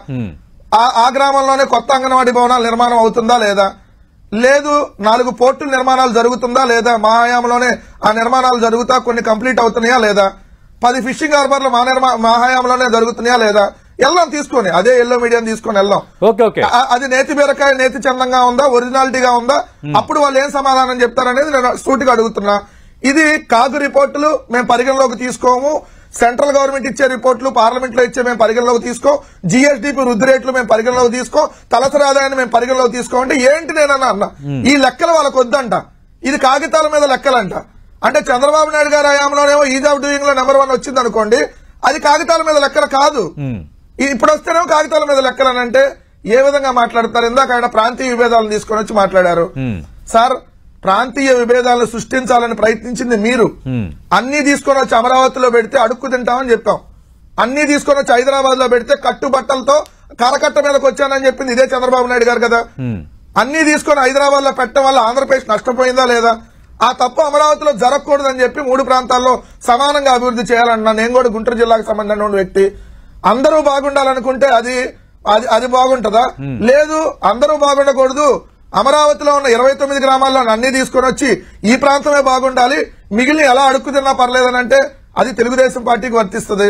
ఆ గ్రామంలోనే కొత్త అంగన్వాడీ భవనాల నిర్మాణం అవుతుందా లేదా? లేదు 4 పోర్టుల నిర్మాణాలు జరుగుతుందా లేదా? మా హయాంలోనే ఆ నిర్మాణాలు జరుగుతా కొన్ని కంప్లీట్ అవుతున్నాయా లేదా? 10 ఫిషింగ్ హార్బర్లు మా హయాంలోనే జరుగుతున్నాయా లేదా? వెళ్దాం తీసుకొని, అదే ఎల్లో మీడియాని తీసుకొని వెళ్దాం. అది నేతి బీరకాయ నేతి చందంగా ఉందా, ఒరిజినాలిటీగా ఉందా? అప్పుడు వాళ్ళు ఏం సమాధానం చెప్తారనేది నేను సూటిగా అడుగుతున్నా. ఇది కాగు రిపోర్టులు మేము పరిగణలోకి తీసుకోము. సెంట్రల్ గవర్నమెంట్ ఇచ్చే రిపోర్ట్లు పార్లమెంట్ లో ఇచ్చే మేము పరిగణలోకి తీసుకో, జిఎస్డిపి వృద్ధి రేట్లు మేము పరిగణలోకి తీసుకో, తలసరి ఆదాయాన్ని మేము పరిగణలోకి తీసుకో అంటే ఏంటి నేనన్నా అన్న ఈ లెక్కలు వాళ్ళకు వద్దంట. ఇది కాగితాల మీద లెక్కలంట. అంటే చంద్రబాబు నాయుడు గారి హయాంలోనేమో ఈజ్ ఆఫ్ డూయింగ్ లో నెంబర్ 1 వచ్చింది అనుకోండి, అది కాగితాల మీద లెక్కలు కాదు. ఇప్పుడు వస్తేనేమో కాగితాల మీద లెక్కలని అంటే ఏ విధంగా మాట్లాడతారు? ఇందాక ఆయన ప్రాంతీయ విభేదాలను తీసుకొని వచ్చి మాట్లాడారు. సార్, ప్రాంతీయ విభేదాలను సృష్టించాలని ప్రయత్నించింది మీరు. అన్ని తీసుకొని వచ్చి అమరావతిలో పెడితే అడుక్కు తింటామని చెప్పాం. అన్ని తీసుకొని వచ్చి హైదరాబాద్ లో పెడితే కట్టుబట్టలతో కరకట్ట మీదకి వచ్చానని చెప్పింది ఇదే చంద్రబాబు నాయుడు గారు కదా. అన్ని తీసుకొని హైదరాబాద్ లో పెట్టడం వల్ల ఆంధ్రప్రదేశ్ నష్టపోయిందా లేదా? ఆ తప్పు అమరావతిలో జరగకూడదని చెప్పి 3 ప్రాంతాల్లో సమానంగా అభివృద్ధి చేయాలన్నా నేను కూడా గుంటూరు జిల్లాకు సంబంధించిన ఉన్న వ్యక్తి. అందరూ బాగుండాలనుకుంటే అది బాగుంటదా? లేదు, అందరూ బాగుండకూడదు. అమరావతిలో ఉన్న 29 గ్రామాల్లో అన్ని తీసుకొని వచ్చి ఈ ప్రాంతమే బాగుండాలి, మిగిలిన ఎలా అడుక్కు తిన్నా పర్లేదని అంటే అది తెలుగుదేశం పార్టీకి వర్తిస్తుంది.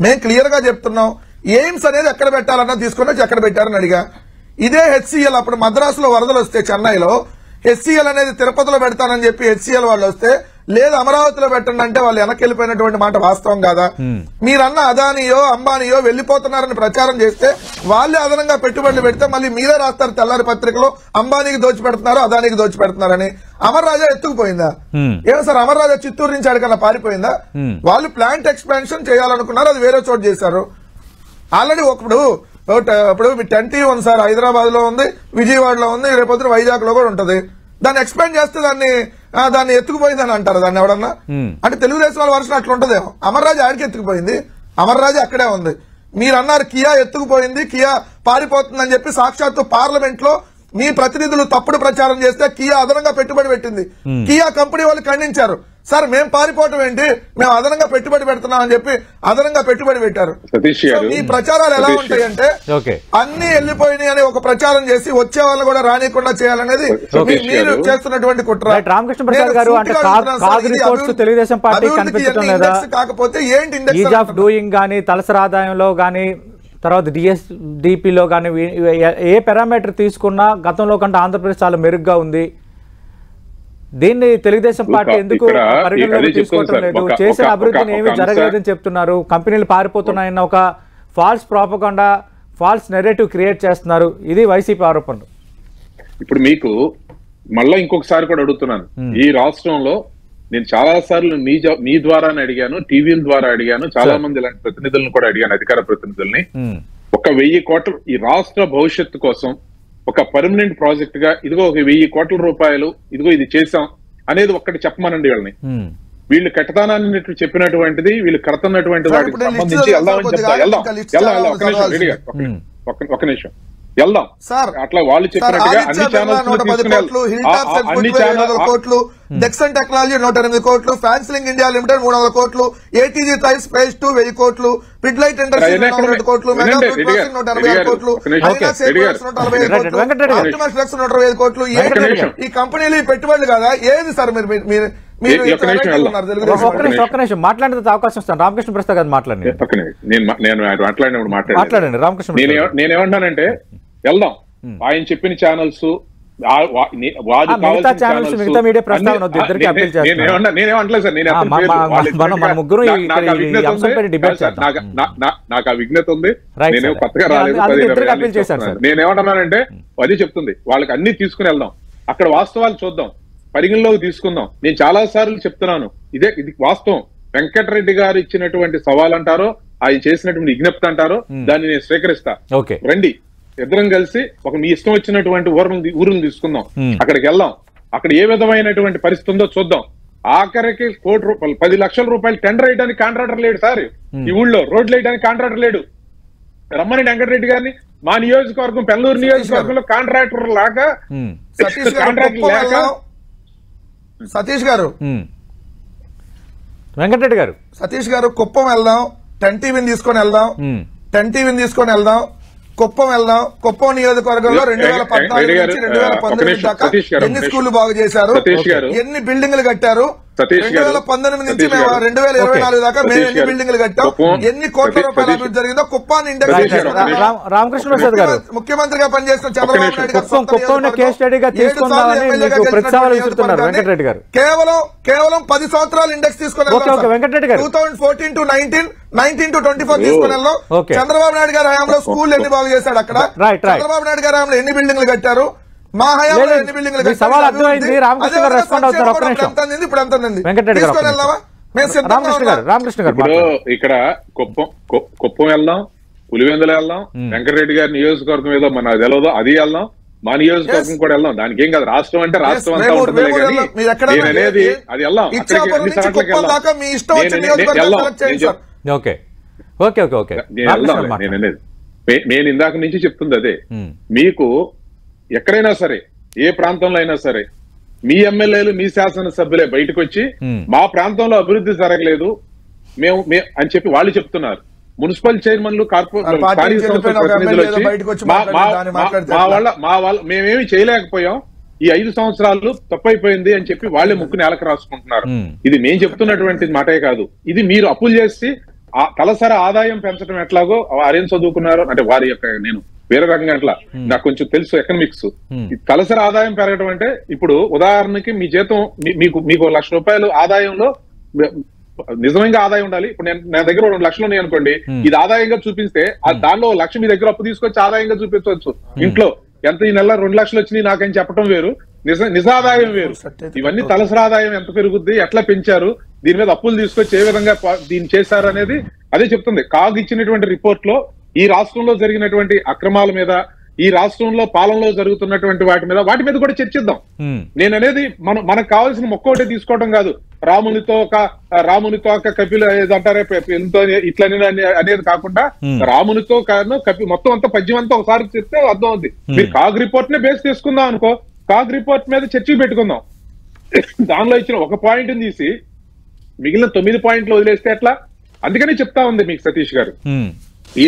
మేము క్లియర్ గా చెప్తున్నాం. ఎయిమ్స్ అనేది ఎక్కడ పెట్టాలన్నా తీసుకొని వచ్చి ఎక్కడ పెట్టారని అడిగా. ఇదే హెచ్సిఎల్ అప్పుడు మద్రాసులో వరదలు వస్తే చెన్నైలో హెచ్సిఎల్ అనేది తిరుపతిలో పెడతానని చెప్పి హెచ్సిఎల్ వాళ్ళు వస్తే లేదు అమరావతిలో పెట్టండి అంటే వాళ్ళు వెనక్కి వెళ్ళిపోయినటువంటి మాట వాస్తవం కాదా? మీరన్న అదానియో అంబానియో వెళ్లిపోతున్నారని ప్రచారం చేస్తే వాళ్ళే అదనంగా పెట్టుబడులు పెడితే మళ్ళీ మీరే రాస్తారు తెల్లారి పత్రికలో అంబానీకి దోచిపెడుతున్నారు, అదానికి దోచిపెడుతున్నారని. అమర్ రాజా ఎత్తుకుపోయిందా? ఏమో సార్, అమర్ రాజా చిత్తూరు నుంచి అడిగన్నా పారిపోయిందా? వాళ్ళు ప్లాంట్ ఎక్స్పాన్షన్ చేయాలనుకున్నారు, అది వేరే చోటు చేశారు. ఆల్రెడీ ఇప్పుడు మీ 10 ఉంది సార్, హైదరాబాద్ లో ఉంది, విజయవాడలో ఉంది, రేపొద్దున వైజాగ్ లో కూడా ఉంటది. దాన్ని ఎక్స్పాండ్ చేస్తే దాన్ని ఎత్తుకుపోయిందని అంటారు దాన్ని ఎవడన్నా? అంటే తెలుగుదేశం వాళ్ళ వర్షం అట్లా ఉంటదేమో. అమర్ రాజా ఆడికి ఎత్తుకుపోయింది, అమర్ రాజా అక్కడే ఉంది. మీరు అన్నారు కియా ఎత్తుకుపోయింది, కియా పారిపోతుందని చెప్పి సాక్షాత్తు పార్లమెంట్ లో మీ ప్రతినిధులు తప్పుడు ప్రచారం చేస్తే కియా అదనంగా పెట్టుబడి పెట్టింది. కియా కంపెనీ వాళ్ళు ఖండించారు. సార్, మేము పారిపోవటం ఏంటి, మేము అదనంగా పెట్టుబడి పెడుతున్నాం అని చెప్పి అదనంగా పెట్టుబడి పెట్టారు. ఈ ప్రచారాలు ఎలా ఉంటాయంటే అన్ని వెళ్ళిపోయినాయి అని ఒక ప్రచారం చేసి వచ్చే వాళ్ళు కూడా రానికుండా చేయాలనేది మీరు చేస్తున్నటువంటి కుట్ర. రామకృష్ణ ప్రసాద్ గారు, తెలుగుదేశం పార్టీ కనిపించడం లేదా? కాకపోతే ఏంటి ఈజ్ ఆఫ్ డూయింగ్ గానీ, తలసరి ఆదాయంలో గానీ, తర్వాత డిఎస్డిపిలో కానీ ఏ పారామీటర్ తీసుకున్నా గతంలో కంటే ఆంధ్రప్రదేశ్ చాలా మెరుగ్గా ఉంది. దీన్ని తెలుగుదేశం పార్టీ ఎందుకు పరిగణలోకి తీసుకోవటం లేదు? చేసిన అభివృద్ధిని ఏమీ జరగలేదని చెప్తున్నారు. కంపెనీలు పారిపోతున్నాయన్న ఒక false propaganda, false narrative create చేస్తున్నారు. ఇది వైసీపీ ఆరోపణలు. ఇప్పుడు మీకు మళ్ళా ఇంకొకసారి కూడా అడుగుతున్నాను, ఈ రాష్ట్రంలో నేను చాలా సార్లు మీ ద్వారానే అడిగాను, టీవీల ద్వారా అడిగాను, చాలా మంది ఇలాంటి ప్రతినిధులను కూడా అడిగాను, అధికార ప్రతినిధుల్ని. 1,000 కోట్ల ఈ రాష్ట్ర భవిష్యత్తు కోసం ఒక పర్మనెంట్ ప్రాజెక్ట్ గా ఇదిగో 1,000 కోట్ల రూపాయలు ఇదిగో ఇది చేశాం అనేది ఒక్కటి చెప్పమనండి వాళ్ళని. వీళ్ళు కట్టతానని చెప్పినటువంటిది వీళ్ళు కడుతున్నటువంటి వాటికి సంబంధించి వెళ్దామని చెప్తా. ఒక్క నిమిషం వెళ్దాం. అట్లా వాళ్ళు చెప్పినట్టుగా అన్ని కోట్లు, డెక్సన్ టెక్నాలజీ 108 కోట్లు, ఫ్యాన్సిలింగ్ ఇండియా లిమిటెడ్ 300 కోట్లు, ఏటీజీ టైల్స్ ఫేజ్ 2 1000 కోట్లు, పిడ్లైట్ ఇండస్ట్రీ 102 కోట్లు, మెగా ఫుడ్ ప్రాసెసింగ్ 160 కోట్లు, 125 కోట్లు. ఈ కంపెనీలు పెట్టుబడులు కదా ఏది సార్? మీరు ఒక్క నిమిషం మాట్లాడే అవకాశం ఇస్తాను. రామకృష్ణ ప్రసాద్ గారు మాట్లాడండి. నేను మాట్లాడినప్పుడు మాట్లాడండి రామకృష్ణ. నేనేమంటానంటే వెళ్దాం, ఆయన చెప్పిన ఛానల్స్ మిగతా ఛానల్స్ మిగతా మీడియా ప్రస్తావన ఇద్దరికి అప్పీల్ చేస్తాను. నేనేమంటలేదు సార్, నాకు ఆ విజ్ఞత ఉంది, నేను కొత్తగా రాలేదు. నేనేమంటున్నానంటే అది చెప్తుంది వాళ్ళకి అన్ని తీసుకుని వెళ్దాం, అక్కడ వాస్తవాలు చూద్దాం, పరిగణలోకి తీసుకుందాం. నేను చాలా సార్లు చెప్తున్నాను, ఇది వాస్తవం. వెంకటరెడ్డి గారు ఇచ్చినటువంటి సవాల్ అంటారో, ఆయన చేసినటువంటి విజ్ఞప్తి అంటారో, దాన్ని నేను స్వీకరిస్తా. రండి, ఇద్దరం కలిసి ఒక మీ ఇష్టం వచ్చినటువంటి ఊరును తీసుకుందాం, అక్కడికి వెళ్దాం, అక్కడ ఏ విధమైనటువంటి పరిస్థితి ఉందో చూద్దాం. ఆఖరికి 1 కోటి రూపాయలు 10 లక్షల రూపాయలు టెండర్ వేయడానికి కాంట్రాక్టర్ లేడు సార్. ఈ ఊళ్ళో రోడ్లు వేయడానికి కాంట్రాక్టర్ లేడు. రమ్మని వెంకటరెడ్డి గారిని మా నియోజకవర్గం పెల్లూరు నియోజకవర్గంలో కాంట్రాక్టర్ లాగా కాంట్రాక్టర్ లేక సతీష్ గారు, వెంకటరెడ్డి గారు, సతీష్ గారు కుప్పం వెళ్దాం, 10 టీవీని తీసుకొని వెళ్దాం, కుప్పం వెళ్దాం. కుప్పం నియోజకవర్గంలో 2014 నుంచి 2019 దాకా ఎన్ని స్కూళ్లు బాగు చేశారు, ఎన్ని బిల్డింగ్లు కట్టారు, సతీష్ గారు 2019 నుంచి మేము 2024 దాకా మేము ఎన్ని బిల్డింగ్లు కట్టాం, ఎన్ని కోట్ల రూపాయల అభివృద్ధి జరిగిందో కుప్పాన్ని ఇండెక్స్ రామకృష్ణ ప్రసాద్ గారు ముఖ్యమంత్రిగా పనిచేస్తున్న చంద్రబాబు నాయుడు గారు కేస్ స్టడీగా తీసుకుందామని మీకు ప్రతిసారాలు ఇస్తున్నారు వెంకటరెడ్డి గారు. కేవలం 10 సంవత్సరాలు ఇండెక్స్ తీసుకుని వెంకటరెడ్డి గారు 2014 to 19 to 24 తీసుకుని వెళ్ళాం. చంద్రబాబు నాయుడు గారి హయాంలో స్కూల్ ఎన్ని బాగు చేశాడు, అక్కడ చంద్రబాబు నాయుడు గారి హయాంలో ఎన్ని బిల్డింగ్లు కట్టారు, మా హయాంలో ఎన్ని బిల్డింగ్లు సవాల్ అర్థమైంది. రామకృష్ణ గారు రెస్పాండ్ అవుతారు. ఒక్క నిమిషం ఇప్పుడు ఎంత ఉంది వెంకటరెడ్డి గారు. రామకృష్ణ గారు ఇప్పుడు ఇక్కడ కుప్పం వెళ్దాం, పులివెందులు వెళ్దాం, వెంకటరెడ్డి గారి నియోజకవర్గం ఏదో మన తెలియదో అది వెళ్దాం, మా నియోజకవర్గం కూడా వెళ్దాం. దానికి ఏం కాదు, రాష్ట్రం అంటే రాష్ట్రం అంతా ఉంటుంది. నేను అనేది అది వెళ్దాం, నేను ఇందాక నుంచి చెప్తుంది అదే. మీకు ఎక్కడైనా సరే, ఏ ప్రాంతంలో అయినా సరే, మీ ఎమ్మెల్యేలు మీ శాసనసభ్యులే బయటకు వచ్చి మా ప్రాంతంలో అభివృద్ధి జరగలేదు మేము అని చెప్పి వాళ్ళు చెప్తున్నారు. మున్సిపల్ చైర్మన్లు, ప్రతినిధులు వచ్చి మా వాళ్ళ మేమేమి చేయలేకపోయాం, ఈ 5 సంవత్సరాలు తప్పైపోయింది అని చెప్పి వాళ్ళే ముక్కు నేలకు రాసుకుంటున్నారు. ఇది మేము చెప్తున్నటువంటి మాటే కాదు. ఇది మీరు అప్పులు చేసి తలసరి ఆదాయం పెంచడం ఎట్లాగో వారేం చదువుకున్నారు అంటే వారి యొక్క, నేను వేరే రకంగా అట్లా నాకు కొంచెం తెలుసు ఎకనామిక్స్. తలసరి ఆదాయం పెరగడం అంటే ఇప్పుడు ఉదాహరణకి మీ జీతం మీకు ₹1,00,000 ఆదాయంలో నిజంగా ఆదాయం ఉండాలి. ఇప్పుడు నా దగ్గర 2 లక్షలు ఉన్నాయి అనుకోండి, ఇది ఆదాయంగా చూపిస్తే దానిలో 1 లక్ష మీ దగ్గర అప్పు తీసుకొచ్చి ఆదాయంగా చూపించవచ్చు. ఇంట్లో ఎంత ఈ నెల 2 లక్షలు వచ్చినాయి నాకని చెప్పడం వేరు, నిజ ఆదాయం వేరు. ఇవన్నీ తలసరి ఆదాయం ఎంత పెరుగుద్ది, ఎట్లా పెంచారు, దీని మీద అప్పులు తీసుకొచ్చి ఏ విధంగా దీన్ని చేశారు అనేది అదే చెప్తుంది. కాగ్ ఇచ్చినటువంటి రిపోర్ట్ లో ఈ రాష్ట్రంలో జరిగినటువంటి అక్రమాల మీద, ఈ రాష్ట్రంలో పాలనలో జరుగుతున్నటువంటి వాటి మీద కూడా చర్చిద్దాం. నేను అనేది మనకు కావాల్సిన మొక్క ఒకటే తీసుకోవడం కాదు, రామునితో ఒక కపిల ఏదంటారే ఇట్లా అనేది కాకుండా రామునితో మొత్తం అంతా పద్యం అంతా ఒకసారి చెప్తే అర్థం అవుతుంది. మీరు కాగ్ రిపోర్ట్ నే బేస్ చేసుకుందాం అనుకో, కాగ్ రిపోర్ట్ మీద చర్చ పెట్టుకుందాం. దానిలో ఇచ్చిన ఒక పాయింట్ తీసి మిగిలిన 9 పాయింట్లు వదిలేస్తే ఎట్లా? అందుకని చెప్తా ఉంది మీకు సతీష్ గారు, ఈ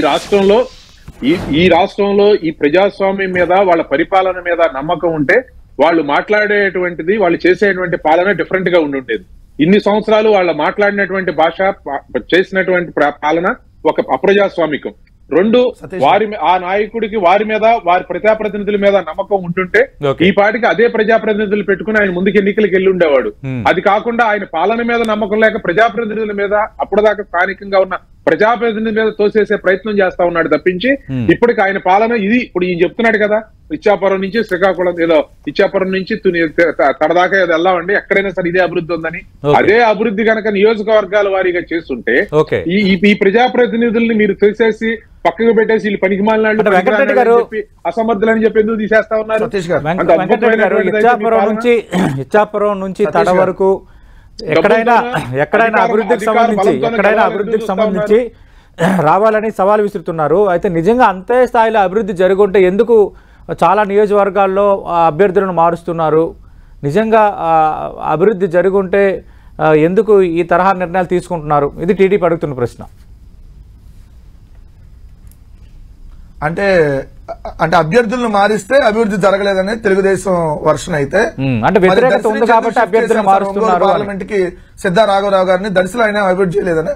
రాష్ట్రంలో ఈ ప్రజాస్వామ్యం మీద, వాళ్ళ పరిపాలన మీద నమ్మకం ఉంటే వాళ్ళు మాట్లాడేటువంటిది, వాళ్ళు చేసేటువంటి పాలన డిఫరెంట్ గా ఉండేది. ఇన్ని సంవత్సరాలు వాళ్ళు మాట్లాడినటువంటి భాష, చేసినటువంటి పాలన ఒక అప్రజాస్వామికం. 2, ఆ నాయకుడికి వారి మీద, వారి ప్రజాప్రతినిధుల మీద నమ్మకం ఉంటుంటే ఈ పాటికి అదే ప్రజాప్రతినిధులు పెట్టుకుని ఆయన ముందుకు ఎన్నికలకు వెళ్ళి ఉండేవాడు. అది కాకుండా ఆయన పాలన మీద నమ్మకం లేక ప్రజాప్రతినిధుల మీద, అప్పటిదాకా స్థానికంగా ఉన్న ప్రజాప్రతినిధుల మీద తోసేసే ప్రయత్నం చేస్తా ఉన్నాడు తప్పించి, ఇప్పటికి ఆయన పాలన ఇది. ఇప్పుడు ఈయన చెప్తున్నాడు కదా, ఇచ్చాపురం నుంచి శ్రీకాకుళం, ఏదో ఇచ్చాపురం నుంచి తడదాకా ఏదో వెళ్ళామండి, ఎక్కడైనా సరే ఇదే అభివృద్ధి ఉందని. అదే అభివృద్ధి కనుక నియోజకవర్గాల వారీగా చేస్తుంటే ఈ ప్రజాప్రతినిధుల్ని మీరు తీసేసి పక్కకు పెట్టేసి వీళ్ళు పనికి మాలినాళ్ళు అసమర్థులని చెప్పి ఎందుకు తీసేస్తా ఉన్నారు? ఇచ్చాపురం నుంచి తడ వరకు ఎక్కడైనా అభివృద్ధికి సంబంధించి రావాలని సవాల్ విసురుతున్నారు. అయితే నిజంగా అంతే స్థాయిలో అభివృద్ధి జరుగుంటే ఎందుకు చాలా నియోజకవర్గాల్లో అభ్యర్థులను మారుస్తున్నారు? నిజంగా అభివృద్ధి జరుగుంటే ఎందుకు ఈ తరహా నిర్ణయాలు తీసుకుంటున్నారు? ఇది టీడీపీ అడుగుతున్న ప్రశ్న. అంటే అభ్యర్థులను మారిస్తే అభివృద్ధి జరగలేదనే తెలుగుదేశం వర్షన్ అయితే, అంటే వ్యతిరేకత ఉంది కాబట్టి అభ్యర్థులను మారుస్తున్నారు. పార్లమెంట్ కి సిద్ధా రాఘవరావు గారిని దర్శనం అయినా అభివృద్ధి చేయలేదని.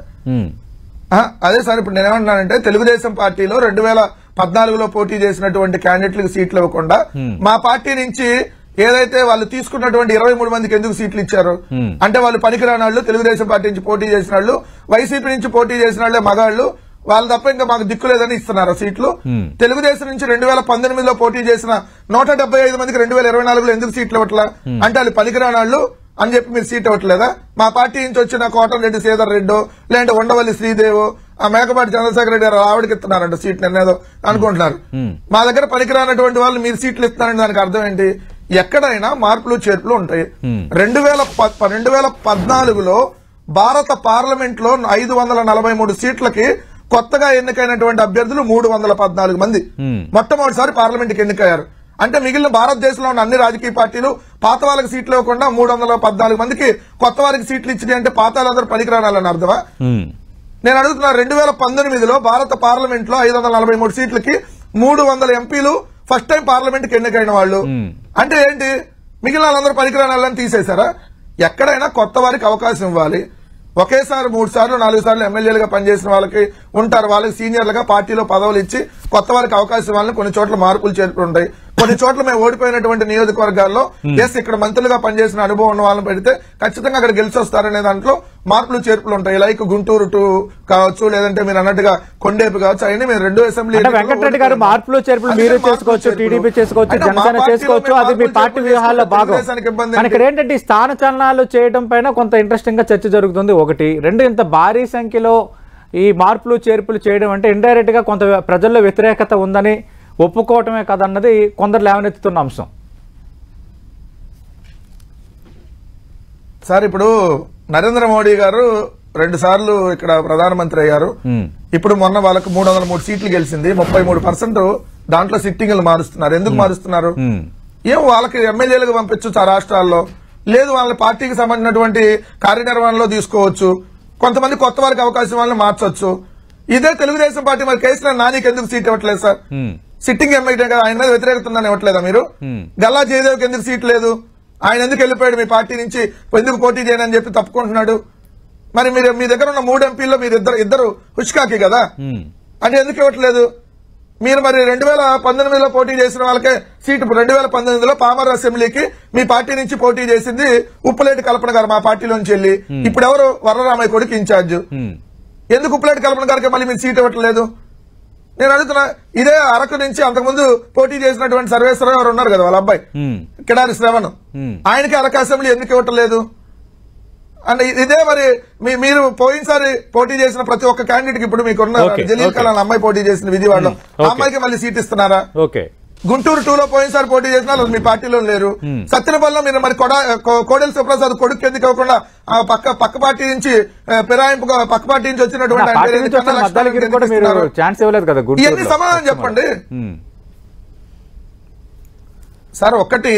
అదే సార్, ఇప్పుడు నేనేమంటున్నానంటే తెలుగుదేశం పార్టీలో 2014లో పోటీ చేసినటువంటి క్యాండిడేట్లకు సీట్లు ఇవ్వకుండా మా పార్టీ నుంచి ఏదైతే వాళ్ళు తీసుకున్నటువంటి 23 మందికి ఎందుకు సీట్లు ఇచ్చారు అంటే, వాళ్ళు పనికిరాని వాళ్ళు, తెలుగుదేశం పార్టీ నుంచి పోటీ చేసిన వాళ్ళు, వైసీపీ నుంచి పోటీ చేసిన వాళ్ళే మగాళ్ళు, వాళ్ళు తప్ప ఇంకా మాకు దిక్కు లేదని ఇస్తున్నారు సీట్లు. తెలుగుదేశం నుంచి 2018లో పోటీ చేసిన 175 మందికి 2024లో ఎందుకు సీట్లు ఇవ్వట్లా అంటే, వాళ్ళు పనికిరాని వాళ్ళు అని చెప్పి మీరు సీట్ ఇవ్వట్లేదా? మా పార్టీ నుంచి వచ్చిన కోటంరెడ్డి శ్రీధర్ రెడ్డో, లేదంటే ఉండవల్లి శ్రీదేవో, ఆ మేకపాటి చంద్రశేఖర రెడ్డి గారు ఆవిడకి ఇస్తున్నారంట సీట్లు నిర్ణయం అనుకుంటున్నారు. మా దగ్గర పనికిరానటువంటి వాళ్ళు మీరు సీట్లు ఇస్తున్నారంటే దానికి అర్థం ఏంటి? ఎక్కడైనా మార్పులు చేర్పులు ఉంటాయి. 2014లో భారత పార్లమెంట్ లో 543 సీట్లకి కొత్తగా ఎన్నికైనటువంటి అభ్యర్థులు 314 మంది మొట్టమొదటిసారి పార్లమెంట్ కి ఎన్నికయ్యారు. అంటే మిగిలిన భారతదేశంలో ఉన్న అన్ని రాజకీయ పార్టీలు పాత వాళ్ళకి సీట్లు ఇవ్వకుండా 314 మందికి కొత్త వారికి సీట్లు ఇచ్చినాయి అంటే పాత వాళ్ళందరూ పనికిరానాలని అర్థమా? నేను అడుగుతున్నా, 2019లో భారత పార్లమెంట్ లో 543 సీట్లకి 300 ఎంపీలు ఫస్ట్ టైం పార్లమెంట్ కి ఎన్నికైన వాళ్ళు. అంటే ఏంటి? మిగిలిన వాళ్ళందరూ పనికిరానాలని తీసేశారా? ఎక్కడైనా కొత్త వారికి అవకాశం ఇవ్వాలి. ఒకేసారి 3 సార్లు 4 సార్లు ఎమ్మెల్యేలుగా పనిచేసిన వాళ్ళకి ఉంటారు, వాళ్ళకి సీనియర్లుగా పార్టీలో పదవులు ఇచ్చి కొత్త వారికి అవకాశం ఇవ్వాలని కొన్ని చోట్ల మార్పులు చేర్పులు ఉంటాయి. కొన్ని చోట్ల మేము ఓడిపోయినటువంటి నియోజకవర్గాల్లో ఇక్కడ మంత్రులుగా పనిచేసిన అనుభవం ఉన్న వాళ్ళని పెడితే ఖచ్చితంగా అక్కడ గెలిచి వస్తారనే దాంట్లో మార్పులు చేర్పులు ఉంటాయి. లైక్ గుంటూరు 2 కావచ్చు, లేదంటే మీరు అన్నట్టుగా కొండేపు కావచ్చు. అయినా మీరు 2 అసెంబ్లీ వెంకటరెడ్డి గారు మార్పులు చేర్పులు మీరు చేసుకోవచ్చు, టీడీపీ చేసుకోవచ్చు, జనసేన చేసుకోవచ్చు, అది మీ పార్టీ వ్యూహాల్లో భాగం. ఇక్కడ ఏంటంటే స్థాన చలనాలు చేయడం పైన కొంత ఇంట్రెస్టింగ్ గా చర్చ జరుగుతుంది. 1, 2 ఇంత భారీ సంఖ్యలో ఈ మార్పులు చేర్పులు చేయడం అంటే ఇండైరెక్ట్ గా కొంత ప్రజల్లో వ్యతిరేకత ఉందని ఒప్పుకోవటమే కదన్నది కొందరు లేవనెత్తుతున్న అంశం. సార్ ఇప్పుడు నరేంద్ర మోడీ గారు 2 సార్లు ఇక్కడ ప్రధానమంత్రి అయ్యారు. ఇప్పుడు మొన్న వాళ్ళకు 303 సీట్లు గెలిచింది, 33% దాంట్లో సిట్టింగ్లు మారుస్తున్నారు. ఎందుకు మారుస్తున్నారు? ఏం వాళ్ళకి ఎమ్మెల్యేలుగా పంపించవచ్చు ఆ రాష్ట్రాల్లో, లేదు వాళ్ళ పార్టీకి సంబంధించినటువంటి కార్యనిర్వహణలో తీసుకోవచ్చు, కొంతమంది కొత్త వారికి అవకాశం వాళ్ళని మార్చొచ్చు. ఇదే తెలుగుదేశం పార్టీ మరి కేసీఆర్ నానికి ఎందుకు సీట్ ఇవ్వట్లేదు సార్? సిట్టింగ్ ఎమ్మెల్యే కదా, ఆయన మీద వ్యతిరేకత ఉందని ఇవ్వట్లేదా మీరు? గల్లా జయదేవ్కి ఎందుకు సీట్ లేదు? ఆయన ఎందుకు వెళ్ళిపోయాడు మీ పార్టీ నుంచి, ఎందుకు పోటీ చేయనని చెప్పి తప్పుకుంటున్నాడు? మరి మీరు మీ దగ్గర ఉన్న 3 ఎంపీల్లో మీరు ఇద్దరు హుష్కాకి కదా, అంటే ఎందుకు ఇవ్వట్లేదు? మీరు మరి 2019లో పోటీ చేసిన వాళ్ళకే సీటు 2019లో పామర్ అసెంబ్లీకి మీ పార్టీ నుంచి పోటీ చేసింది ఉప్పులేటి కల్పన గారు మా పార్టీలోంచి వెళ్ళి, ఇప్పుడు ఎవరు వరరామయ్య కొడుకు ఇన్ఛార్జ్. ఎందుకు ఉప్పులేటి కల్పన గారికి మళ్ళీ మీరు సీట్ ఇవ్వట్లేదు? నేను అడుగుతున్నా. ఇదే అరకు నుంచి అంతకుముందు పోటీ చేసినటువంటి సర్వేశ్వరరావు గారు ఉన్నారు కదా, వాళ్ళ అబ్బాయి కిడారి శ్రవణ్, ఆయనకి అరకు అసెంబ్లీ ఎందుకు ఇవ్వట్లేదు? అంటే ఇదే మరి మీరు పోయినసారి పోటీ చేసిన ప్రతి ఒక్క క్యాండిడేట్ కి ఇప్పుడు మీకున్న జలీల్ కలాన్ అమ్మాయి పోటీ చేసిన విజయవాడలో, ఆ అమ్మాయికి మళ్ళీ సీట్ ఇస్తున్నారా? గుంటూరు 2లో పోయినసారి పోటీ చేసిన వాళ్ళు మీ పార్టీలో లేరు. సత్యనపల్లిలో మీరు మరి కోడెల శివప్రసాద్ కొడుకు ఎందుకు ఇవ్వకుండా పక్క పార్టీ నుంచి ఫిరాయింపు పక్క పార్టీ నుంచి వచ్చినటువంటి ఇవన్నీ సమాధానం చెప్పండి సార్. ఒక్కటి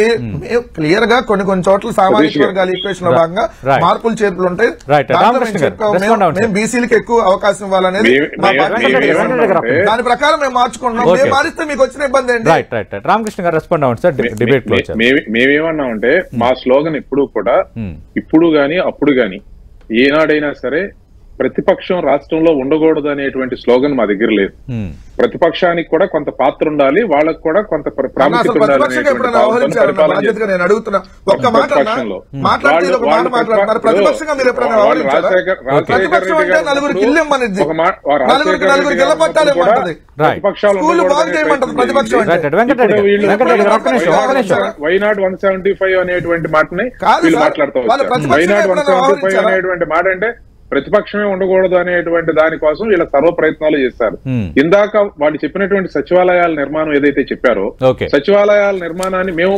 క్లియర్ గా కొన్ని చోట్ల సామాజిక వర్గాల ఈక్వేషన్ లో భాగంగా మార్పులు చేర్పులు ఉంటాయి. మేము బీసీలకు ఎక్కువ అవకాశం ఇవ్వాలనేది దాని ప్రకారం మేము మార్చుకుంటున్నాం. మేము మారిస్తే మీకు వచ్చిన ఇబ్బంది ఏంటి? రామకృష్ణ గారు రెస్పాండ్ అవ్వండి సార్. డిబేట్ మేమేమన్నామంటే మా స్లోగన్ ఎప్పుడు కూడా, ఇప్పుడు గాని అప్పుడు గాని ఏనాడైనా సరే ప్రతిపక్షం రాష్ట్రంలో ఉండకూడదు అనేటువంటి స్లోగన్ మా దగ్గర లేదు. ప్రతిపక్షానికి కూడా కొంత పాత్ర ఉండాలి, వాళ్ళకు కూడా కొంత ప్రాముఖ్యత వైనాట్ 175 అనేటువంటి మాటని వీళ్ళు మాట్లాడుతూ వచ్చారు. వైనాట్ 175 అనేటువంటి మాట అంటే ప్రతిపక్షమే ఉండకూడదు అనేటువంటి దానికోసం వీళ్ళ సర్వ ప్రయత్నాలు చేశారు. ఇందాక వాళ్ళు చెప్పినటువంటి సచివాలయాల నిర్మాణం ఏదైతే చెప్పారో, సచివాలయాల నిర్మాణాన్ని మేము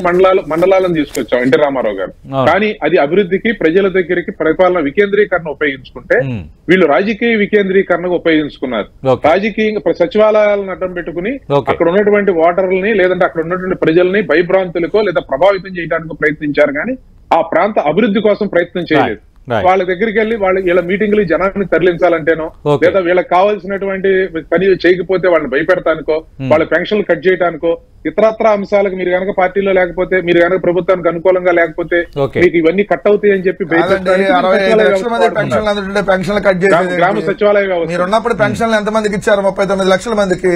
మండలాలను తీసుకొచ్చాం ఎన్టీ రామారావు గారు. కానీ అది అభివృద్ధికి, ప్రజల దగ్గరికి పరిపాలన వికేంద్రీకరణ ఉపయోగించుకుంటే వీళ్ళు రాజకీయ వికేంద్రీకరణకు ఉపయోగించుకున్నారు. రాజకీయ సచివాలయాలను అడ్డం పెట్టుకుని అక్కడ ఉన్నటువంటి ఓటర్లని లేదంటే అక్కడ ఉన్నటువంటి ప్రజల్ని భయభ్రాంతులకో లేదా ప్రభావితం చేయడానికి ప్రయత్నించారు, కానీ ఆ ప్రాంత అభివృద్ధి కోసం ప్రయత్నం చేయలేదు. వాళ్ళ దగ్గరికి వెళ్ళి వీళ్ళ మీటింగ్లు జనాన్ని తరలించాలంటేనో లేదా వీళ్ళకి కావాల్సినటువంటి పని చేయకపోతే వాళ్ళని భయపెడతానికో, వాళ్ళ పెన్షన్లు కట్ చేయడానికో, ఇతరత్ర అంశాలకు మీరు కనుక పార్టీలో లేకపోతే, మీరు కనుక ప్రభుత్వానికి అనుకూలంగా లేకపోతే మీకు ఇవన్నీ కట్ అవుతాయి అని చెప్పి గ్రామ సచివాలయ వ్యవస్థ మీరున్నప్పుడు పెన్షన్లు ఎంత మందికి ఇచ్చారు? 39 లక్షల మందికి.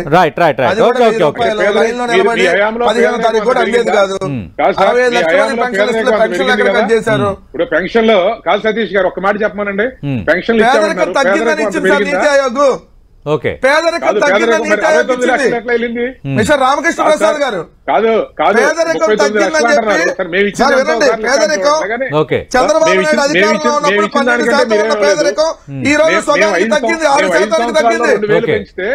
ఇప్పుడు పెన్షన్ లో కాదు సతీష్ గారు ఒక్క మాట చెప్పమానండి. పెన్షన్ పేదరికం తగ్గిందని మిస్టర్ రామకృష్ణ ప్రసాద్ గారు కాదు పేదరికం తగ్గిందని చెప్పి చంద్రబాబు నాయుడు అధికారంలో ఉన్నప్పుడు 12% ఉన్న పేదరికం ఈ రోజు సగానికి తగ్గింది, 6% తగ్గింది. పెంచితే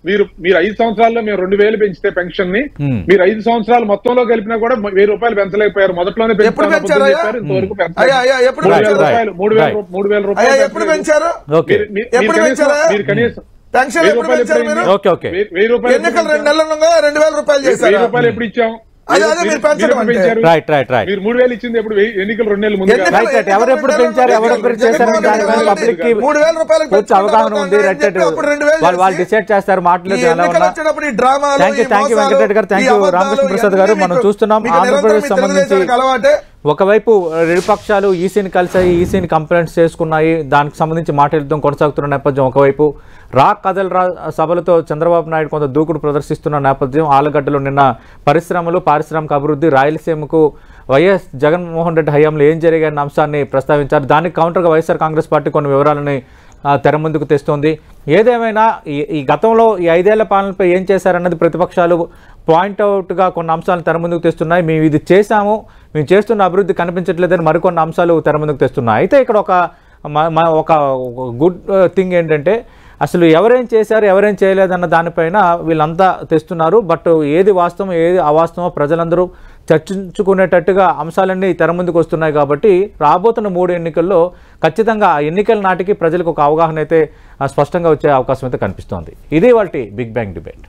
మీరు 5 సంవత్సరాల్లో మేము 2000 పెంచితే పెన్షన్ ని మీరు 5 సంవత్సరాలు మొత్తంలో కలిపినా కూడా 1000 రూపాయలు పెంచలేకపోయారు. మొదట్లోనే ఎప్పుడు పెంచారు? 3000 రూపాయలు ఎప్పుడు పెంచారు? మీరు కనీసం పెన్షన్ ఎప్పుడు పెంచారు? మీరు 1000 రూపాయలు ఎన్నికలు 2 నెలల 2000 రూపాయలు చేశారు. 1000 రూపాయలు ఎప్పుడు ఇచ్చాం? మీరు 3000 ఇచ్చింది ఎప్పుడు? ఎన్నికలు 2 నెలల ముందు. ఎవరెప్పుడు పెంచారు, ఎవరెప్పుడు చేశారు పబ్లిక్ కి అవగాహన ఉంది. వాళ్ళు డిసైడ్ చేస్తారు. మాట్లాడేది థ్యాంక్ యూ వెంకటరెడ్డి గారు, థ్యాంక్ యూ రామకృష్ణ ప్రసాద్ గారు. మనం చూస్తున్నాం ఆంధ్రప్రదేశ్ సంబంధించి ఒకవైపు రెండు పక్షాలు ఈసీని కలిసాయి, ఈసీని కంప్లైంట్స్ చేసుకున్నాయి, దానికి సంబంధించి మాట్లాడడం కొనసాగుతున్న నేపథ్యం. ఒకవైపు రా కదలరా సభలతో చంద్రబాబు నాయుడు కొంత దూకుడు ప్రదర్శిస్తున్న నేపథ్యం. ఆలగడ్డలో నిన్న పరిశ్రమలు, పారిశ్రామిక అభివృద్ధి, రాయలసీమకు వైఎస్ జగన్మోహన్ రెడ్డి హయాంలో ఏం జరిగాయన్న అంశాన్ని ప్రస్తావించారు. దానికి కౌంటర్గా వైఎస్ఆర్ కాంగ్రెస్ పార్టీ కొన్ని వివరాలని తెర ముందుకు తెస్తోంది. ఏదేమైనా ఈ గతంలో ఈ 5 ఏళ్ల పాలనపై ఏం చేశారన్నది ప్రతిపక్షాలు పాయింట్అవుట్గా కొన్ని అంశాలు తెర ముందుకు తెస్తున్నాయి. మేము ఇది చేశాము, మేము చేస్తున్న అభివృద్ధి కనిపించట్లేదని మరికొన్ని అంశాలు తెర ముందుకు తెస్తున్నాయి. అయితే ఇక్కడ ఒక గుడ్ థింగ్ ఏంటంటే అసలు ఎవరేం చేశారు, ఎవరేం చేయలేదన్న దానిపైన వీళ్ళంతా తెస్తున్నారు. బట్ ఏది వాస్తవం, ఏది అవాస్తవం ప్రజలందరూ చర్చించుకునేటట్టుగా అంశాలన్నీ తెర ముందుకు వస్తున్నాయి. కాబట్టి రాబోతున్న 3 ఎన్నికల్లో ఖచ్చితంగా ఆ ఎన్నికల నాటికి ప్రజలకు ఒక అవగాహన అయితే స్పష్టంగా వచ్చే అవకాశం అయితే కనిపిస్తోంది. ఇది వాళ్ళ బిగ్ బ్యాంగ్ డిబేట్.